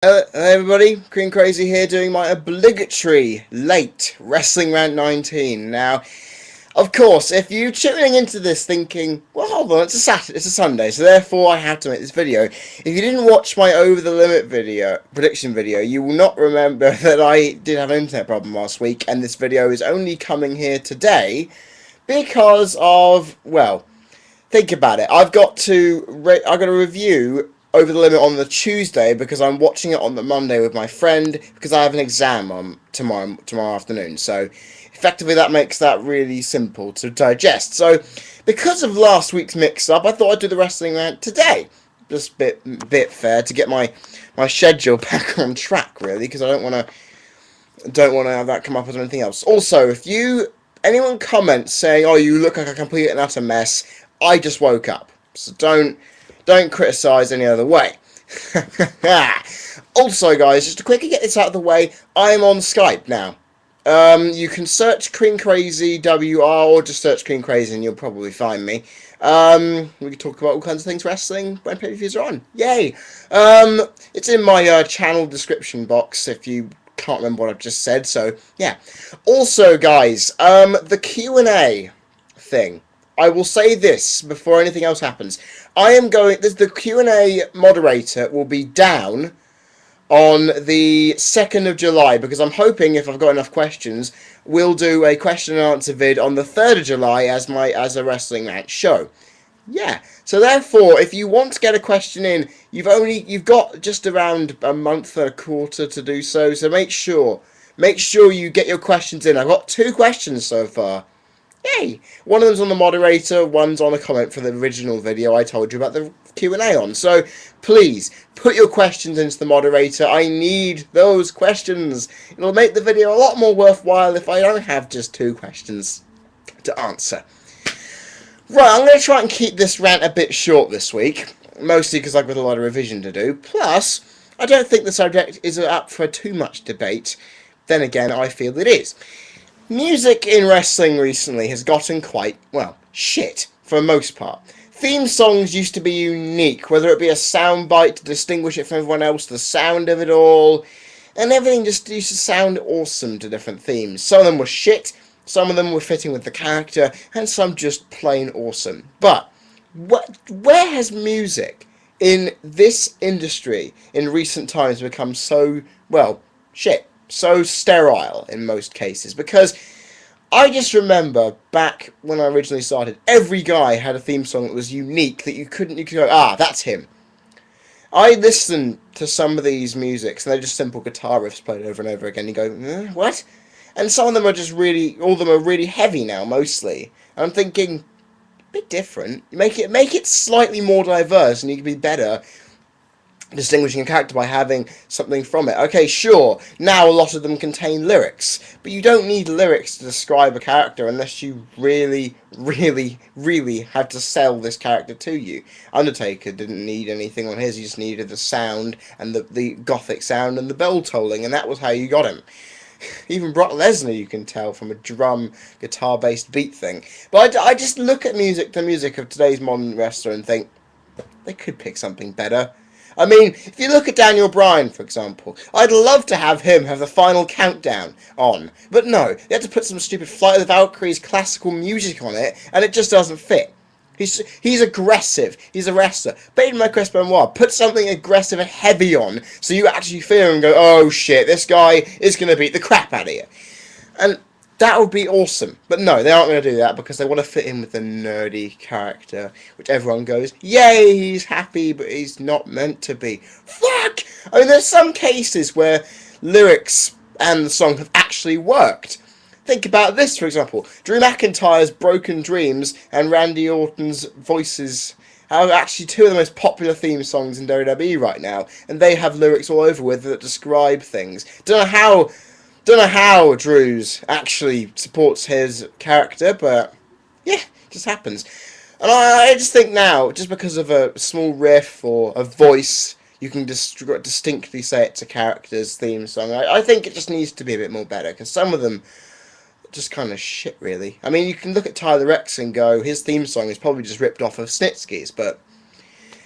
Hey everybody, Green Crazy here doing my obligatory late Wrestling Rant 19. Now, of course, if you're tuning into this thinking, well hold on, it's a Saturday, it's a Sunday, so therefore I have to make this video. If you didn't watch my Over the Limit video, prediction video, you will not remember that I did have an internet problem last week, and this video is only coming here today because of, well, think about it. I've got to review Over the Limit on the Tuesday because I'm watching it on the Monday with my friend because I have an exam on tomorrow afternoon. So effectively that makes that really simple to digest. So because of last week's mix-up, I thought I'd do the wrestling rant today. Just a bit fair to get my schedule back on track, really, because I don't want to have that come up as anything else. Also, if anyone comments saying, "Oh, you look like a complete and utter mess," I just woke up, so don't criticise any other way. Also, guys, just to quickly get this out of the way, I'm on Skype now. You can search Cream Crazy WR or just search Cream Crazy and you'll probably find me. We can talk about all kinds of things wrestling when pay-per-views are on. Yay! It's in my channel description box if you can't remember what I've just said. So yeah. Also, guys, the Q&A thing. I will say this before anything else happens. The Q&A moderator will be down on the 2nd of July because I'm hoping, if I've got enough questions, we'll do a question and answer vid on the 3rd of July as a wrestling match show. Yeah. So therefore, if you want to get a question in, you've got just around a month and a quarter to do so. So make sure you get your questions in. I've got 2 questions so far. Yay! One of them's on the moderator, one's on a comment for the original video I told you about the Q&A on. So, please, put your questions into the moderator. I need those questions. It'll make the video a lot more worthwhile if I don't have just 2 questions to answer. Right, I'm going to try and keep this rant a bit short this week, mostly because I've got a lot of revision to do. Plus, I don't think the subject is up for too much debate. Then again, I feel it is. Music in wrestling recently has gotten quite, well, shit, for the most part. Theme songs used to be unique, whether it be a soundbite to distinguish it from everyone else, the sound of it all, and everything just used to sound awesome to different themes. Some of them were shit, some of them were fitting with the character, and some just plain awesome. But, where has music in this industry in recent times become so, well, shit? So sterile in most cases, because I just remember back when I originally started, every guy had a theme song that was unique that you could go, ah, that's him. I listen to some of these musics and they're just simple guitar riffs played over and over again. You go, what? And some of them are just all of them are really heavy now, mostly. And I'm thinking, a bit different. Make it slightly more diverse, and you can be better distinguishing a character by having something from it. Okay, sure, now a lot of them contain lyrics, but you don't need lyrics to describe a character unless you really, really, really had to sell this character to you. Undertaker didn't need anything on his, he just needed the sound, and the gothic sound, and the bell tolling, and that was how you got him. Even Brock Lesnar, you can tell from a drum, guitar-based beat thing. But I just look at the music of today's modern wrestler and think, they could pick something better. I mean, if you look at Daniel Bryan, for example, I'd love to have him have the final countdown on. But no, they had to put some stupid Flight of the Valkyries classical music on it, and it just doesn't fit. He's aggressive. He's a wrestler. But even like Chris Benoit, put something aggressive and heavy on, so you actually feel him and go, oh shit, this guy is going to beat the crap out of you. And that would be awesome. But no, they aren't going to do that because they want to fit in with the nerdy character, which everyone goes, yay, he's happy, but he's not meant to be. Fuck! I mean, there's some cases where lyrics and the song have actually worked. Think about this, for example. Drew McIntyre's Broken Dreams and Randy Orton's Voices are actually 2 of the most popular theme songs in WWE right now, and they have lyrics all over with that describe things. Don't know how Drew's actually supports his character, but yeah, it just happens. And I just think now, just because of a small riff or a voice, you can distinctly say it's a character's theme song. I think it just needs to be a bit more better, because some of them are just kind of shit, really. I mean, you can look at Tyler Rex and go, his theme song is probably just ripped off of Snitsky's, but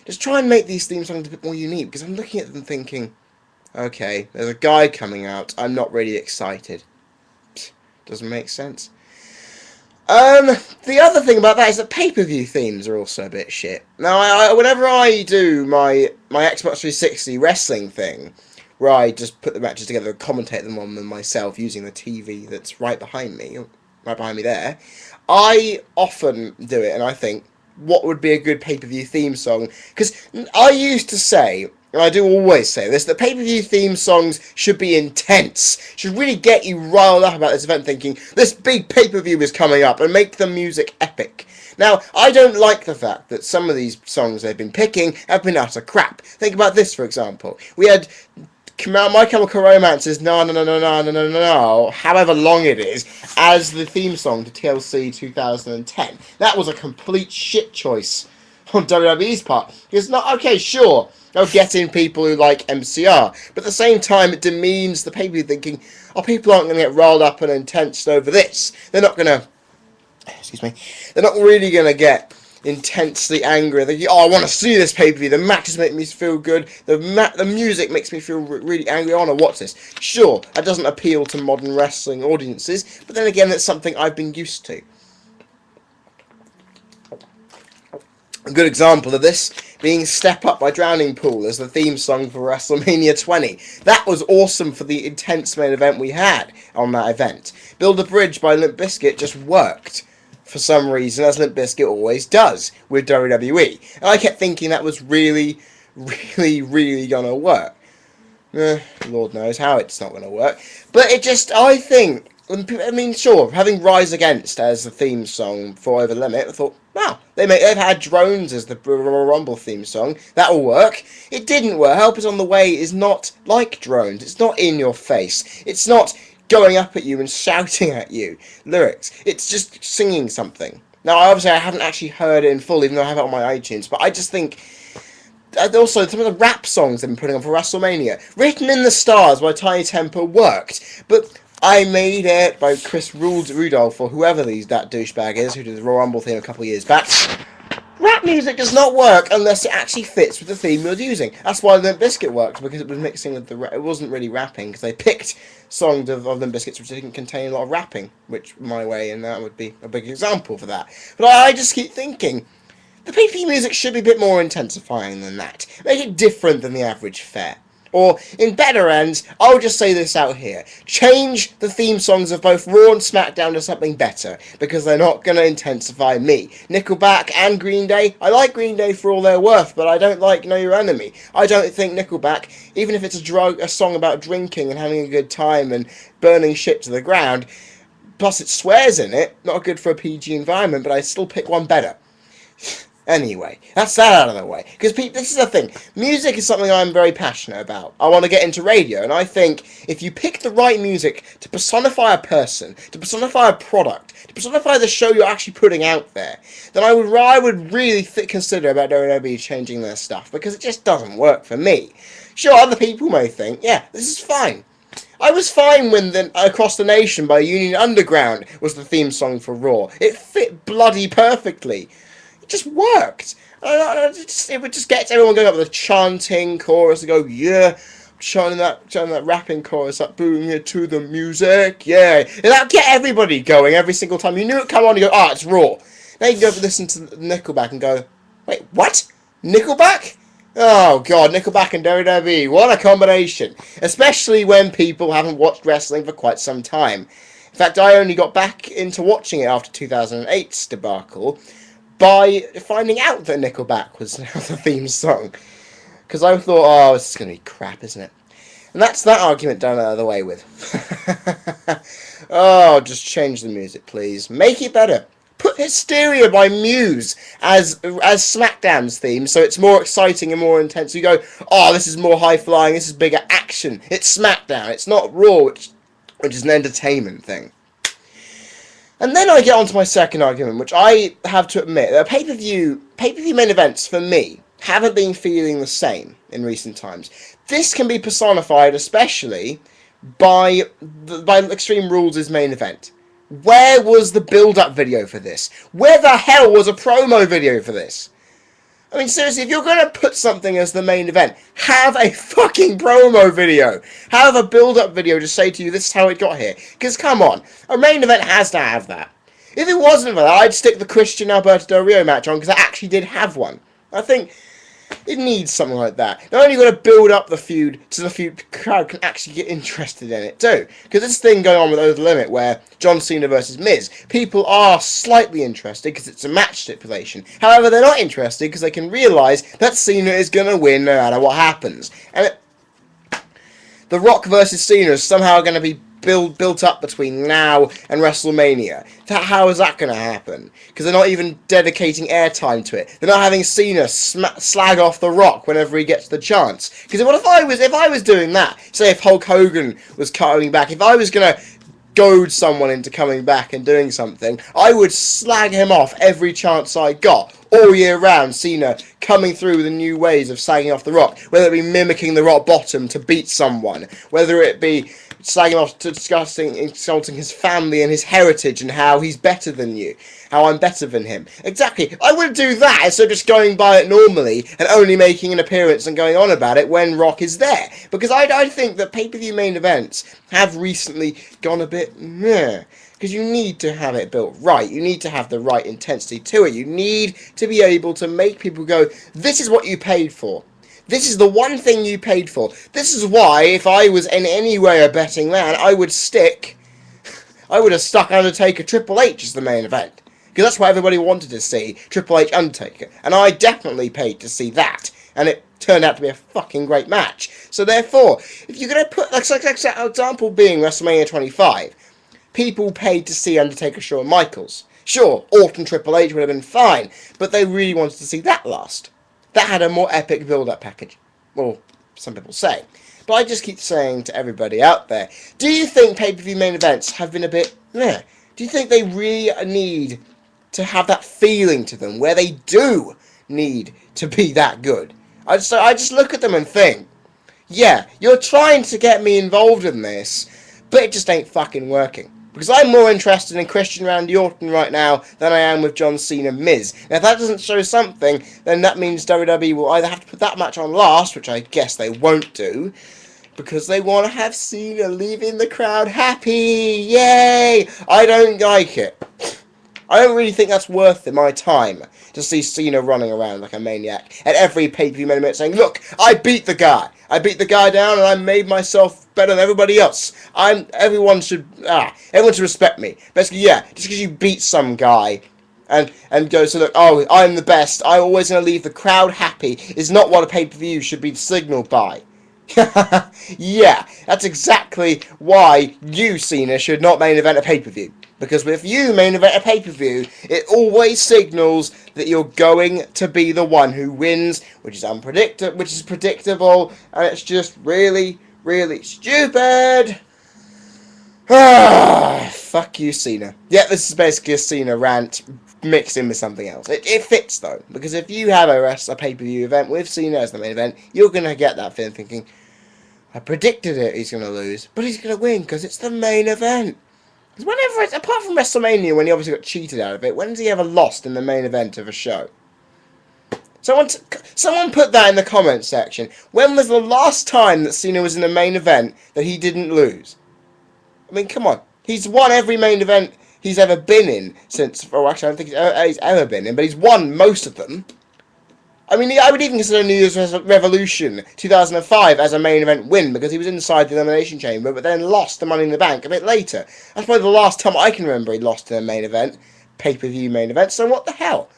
just try and make these theme songs a bit more unique, because I'm looking at them thinking, Okay, there's a guy coming out. I'm not really excited. Psst, doesn't make sense. The other thing about that is that pay-per-view themes are also a bit shit. Now, whenever I do my Xbox 360 wrestling thing, where I just put the matches together and commentate them on them myself using the TV that's right behind me there, I often do it, and I think, what would be a good pay-per-view theme song? Because I used to say, and I do always say this, that pay-per-view theme songs should be intense, should really get you riled up about this event, thinking, this big pay-per-view is coming up, and make the music epic. Now, I don't like the fact that some of these songs they've been picking have been utter crap. Think about this, for example. We had My Chemical Romance's No No No No No No No No, however long it is, as the theme song to TLC 2010. That was a complete shit choice on WWE's part. It's not, okay, sure, they'll get in people who like MCR, but at the same time it demeans the people thinking, oh, people aren't going to get riled up and intense over this. They're not going to, they're not really going to get intensely angry. They, oh, I want to see this pay-per-view. The matches make me feel good. The music makes me feel really angry. I want to watch this. Sure, that doesn't appeal to modern wrestling audiences, but then again, it's something I've been used to. A good example of this being Step Up by Drowning Pool as the theme song for WrestleMania 20. That was awesome for the intense main event we had on that event. Build a Bridge by Limp Bizkit just worked for some reason, as Limp Bizkit always does with WWE. And I kept thinking that was really gonna work. Lord knows how it's not gonna work. But it just, I think, I mean, sure, having Rise Against as the theme song for Over the Limit, I thought, wow, they've had drones as the Rumble theme song. That'll work. It didn't work. Help Is on the Way is not like drones. It's not in your face. It's not going up at you and shouting at you lyrics. It's just singing something. Now, obviously, I haven't actually heard it in full, even though I have it on my iTunes, but I just think, also, some of the rap songs they've been putting on for WrestleMania, Written in the Stars by Tiny Temper worked, but I Made It by Chris Rudolph, or whoever that douchebag is, who did the Royal Rumble theme a couple of years back, rap music does not work unless it actually fits with the theme you're using. That's why Limp Bizkit worked, because it was mixing with it wasn't really rapping, because they picked songs of Limp Bizkit which didn't contain a lot of rapping, which My Way and that would be a big example for that. But I just keep thinking, the PPV music should be a bit more intensifying than that. Make it different than the average fare. Or, in better ends, I'll just say this out here. Change the theme songs of both Raw and SmackDown to something better, because they're not going to intensify me. Nickelback and Green Day, I like Green Day for all they're worth, but I don't like Know Your Enemy. I don't think Nickelback, even if it's a song about drinking and having a good time and burning shit to the ground, plus it swears in it, not good for a PG environment, but I still pick one better. Anyway, that's that out of the way. Because this is the thing. Music is something I'm very passionate about. I want to get into radio, and I think if you pick the right music to personify a person, to personify a product, to personify the show you're actually putting out there, then I would really consider about WWE changing their stuff, because it just doesn't work for me. Sure, other people may think, yeah, this is fine. I was fine when Across the Nation by Union Underground was the theme song for Raw. It fit bloody perfectly. It just worked. It would just get everyone going up with a chanting chorus and go, yeah, chanting that rapping chorus up, booing it to the music, yeah. And that'd get everybody going every single time. You knew it come on, you go, ah, it's Raw. Now you can go listen to Nickelback and go, wait, what? Nickelback? Oh god, Nickelback and WWE, what a combination. Especially when people haven't watched wrestling for quite some time. In fact, I only got back into watching it after 2008's debacle, by finding out that Nickelback was now the theme song. Because I thought, oh, this is going to be crap, isn't it? And that's that argument done out of the way with. Oh, just change the music, please. Make it better. Put Hysteria by Muse as SmackDown's theme, so it's more exciting and more intense. You go, oh, this is more high-flying, this is bigger action. It's SmackDown, it's not Raw, which is an entertainment thing. And then I get on to my second argument, which I have to admit, that pay-per-view main events, for me, haven't been feeling the same in recent times. This can be personified especially by Extreme Rules' main event. Where was the build-up video for this? Where the hell was a promo video for this? I mean, seriously, if you're going to put something as the main event, have a fucking promo video. Have a build-up video to say to you, this is how it got here. Because, come on, a main event has to have that. If it wasn't for that, I'd stick the Christian Alberto Del Rio match on, because I actually did have one. I think it needs something like that. Not only got to build up the feud so the feud crowd can actually get interested in it too. Because this thing going on with Over the Limit where John Cena versus Miz, people are slightly interested because it's a match stipulation. However, they're not interested because they can realise that Cena is going to win no matter what happens. And The Rock versus Cena is somehow going to be built up between now and WrestleMania. How is that going to happen? Because they're not even dedicating airtime to it. They're not having Cena slag off The Rock whenever he gets the chance. Because if I was doing that, say if Hulk Hogan was coming back, if I was going to goad someone into coming back and doing something, I would slag him off every chance I got. All year round, Cena coming through with the new ways of slagging off The Rock, whether it be mimicking the Rock Bottom to beat someone, whether it be slagging off to insulting his family and his heritage and how he's better than you, how I'm better than him. Exactly. I would do that instead of just going by it normally and only making an appearance and going on about it when Rock is there. Because I think that pay-per-view main events have recently gone a bit meh. Because you need to have it built right. You need to have the right intensity to it. You need to be able to make people go, this is what you paid for. This is the one thing you paid for. This is why, if I was in any way a betting man, I would have stuck Undertaker Triple H as the main event. Because that's what everybody wanted to see, Triple H Undertaker. And I definitely paid to see that. And it turned out to be a fucking great match. So therefore, if you're going to put, like example being WrestleMania 25, people paid to see Undertaker Shawn Michaels. Sure, Orton Triple H would have been fine, but they really wanted to see that last. That had a more epic build-up package. Well, some people say. But I just keep saying to everybody out there, do you think pay-per-view main events have been a bit meh? Do you think they really need to have that feeling to them, where they do need to be that good? I just look at them and think, yeah, you're trying to get me involved in this, but it just ain't fucking working. Because I'm more interested in Christian Randy Orton right now than I am with John Cena Miz. Now, if that doesn't show something, then that means WWE will either have to put that match on last, which I guess they won't do, because they want to have Cena leaving the crowd happy. Yay! I don't like it. I don't really think that's worth my time to see Cena running around like a maniac at every pay-per-view main event saying, look, I beat the guy. I beat the guy down and I made myself better than everybody else. Everyone should respect me. Basically, yeah, just because you beat some guy and go, so look, oh, I'm the best, I'm always going to leave the crowd happy, is not what a pay-per-view should be signalled by. Yeah, that's exactly why you, Cena, should not main event a pay-per-view. Because if you main event a pay-per-view, it always signals that you're going to be the one who wins, which is predictable, and it's just really, really stupid. Fuck you, Cena. Yeah, this is basically a Cena rant mixed in with something else. It fits, though, because if you have a pay-per-view event with Cena as the main event, you're going to get that feeling thinking, I predicted it, he's going to lose, but he's going to win because it's the main event. Because whenever, apart from WrestleMania, when he obviously got cheated out of it, when's he ever lost in the main event of a show? Someone put that in the comments section. When was the last time that Cena was in the main event that he didn't lose? I mean, come on. He's won every main event he's ever been in since... Oh, actually, I don't think he's ever been in, but he's won most of them. I mean, I would even consider New Year's Revolution 2005 as a main event win because he was inside the Elimination Chamber but then lost the Money in the Bank a bit later. That's probably the last time I can remember he lost in a main event, pay-per-view main event, so what the hell?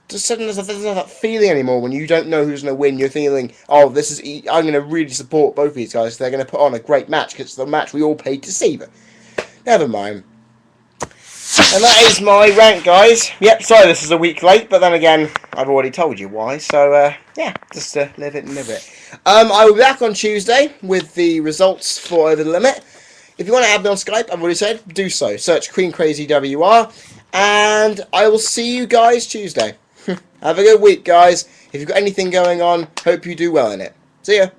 Just suddenly there's not that feeling anymore when you don't know who's going to win. You're feeling, oh, I'm going to really support both these guys. They're going to put on a great match because it's the match we all paid to see, but never mind. And that is my rant, guys. Yep, sorry this is a week late, but then again, I've already told you why, so, yeah, just live it and live it. I will be back on Tuesday with the results for Over the Limit. If you want to add me on Skype, I've already said, do so. Search Queen Crazy WR, and I will see you guys Tuesday. Have a good week, guys. If you've got anything going on, hope you do well in it. See ya.